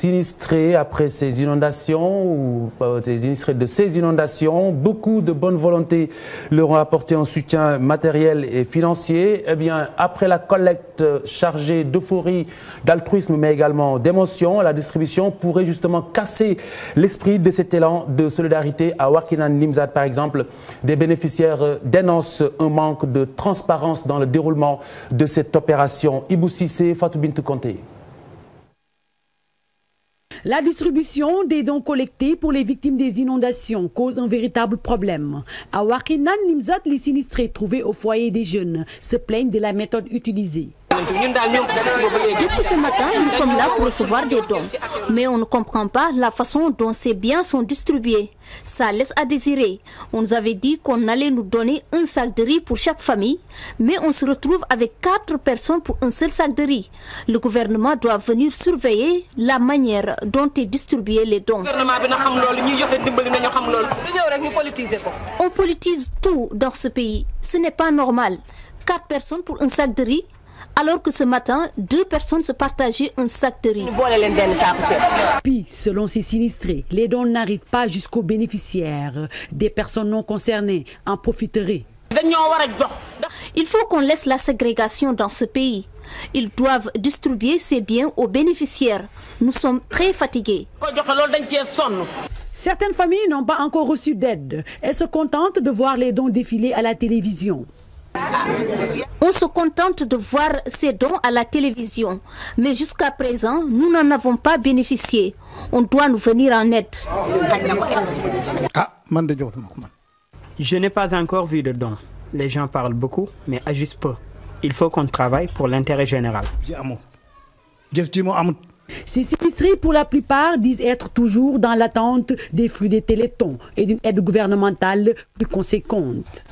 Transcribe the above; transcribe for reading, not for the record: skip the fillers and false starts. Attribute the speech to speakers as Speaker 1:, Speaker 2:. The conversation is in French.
Speaker 1: sinistrés après ces inondations ou des sinistrés de ces inondations. Beaucoup de bonne volonté leur ont apporté un soutien matériel et financier. Eh bien, après la collecte chargée d'euphorie, d'altruisme, mais également d'émotion, la distribution pourrait justement casser l'esprit de cet élan de solidarité. À Wakhinane Nimzatt, par exemple, des bénéficiaires dénoncent un manque de transparence dans le déroulement de cette opération. Ibou Cissé, Fatou Bintou Konté.
Speaker 2: La distribution des dons collectés pour les victimes des inondations cause un véritable problème. À Wakhinane Nimzatt, les sinistrés trouvés au foyer des jeunes se plaignent de la méthode utilisée.
Speaker 3: Depuis ce matin, nous sommes là pour recevoir des dons. Mais on ne comprend pas la façon dont ces biens sont distribués. Ça laisse à désirer. On nous avait dit qu'on allait nous donner un sac de riz pour chaque famille, mais on se retrouve avec 4 personnes pour un seul sac de riz. Le gouvernement doit venir surveiller la manière dont est distribué les dons. On politise tout dans ce pays. Ce n'est pas normal. 4 personnes pour un sac de riz, alors que ce matin, 2 personnes se partageaient un sac de riz.
Speaker 2: Puis, selon ces sinistrés, les dons n'arrivent pas jusqu'aux bénéficiaires. Des personnes non concernées en profiteraient.
Speaker 3: Il faut qu'on laisse la ségrégation dans ce pays. Ils doivent distribuer ces biens aux bénéficiaires. Nous sommes très fatigués.
Speaker 2: Certaines familles n'ont pas encore reçu d'aide. Elles se contentent de voir les dons défiler à la télévision.
Speaker 3: On se contente de voir ces dons à la télévision, mais jusqu'à présent, nous n'en avons pas bénéficié. On doit nous venir en aide.
Speaker 4: Je n'ai pas encore vu de dons. Les gens parlent beaucoup, mais agissent peu. Il faut qu'on travaille pour l'intérêt général.
Speaker 2: Ces sinistrés, pour la plupart, disent être toujours dans l'attente des fruits des télétons et d'une aide gouvernementale plus conséquente.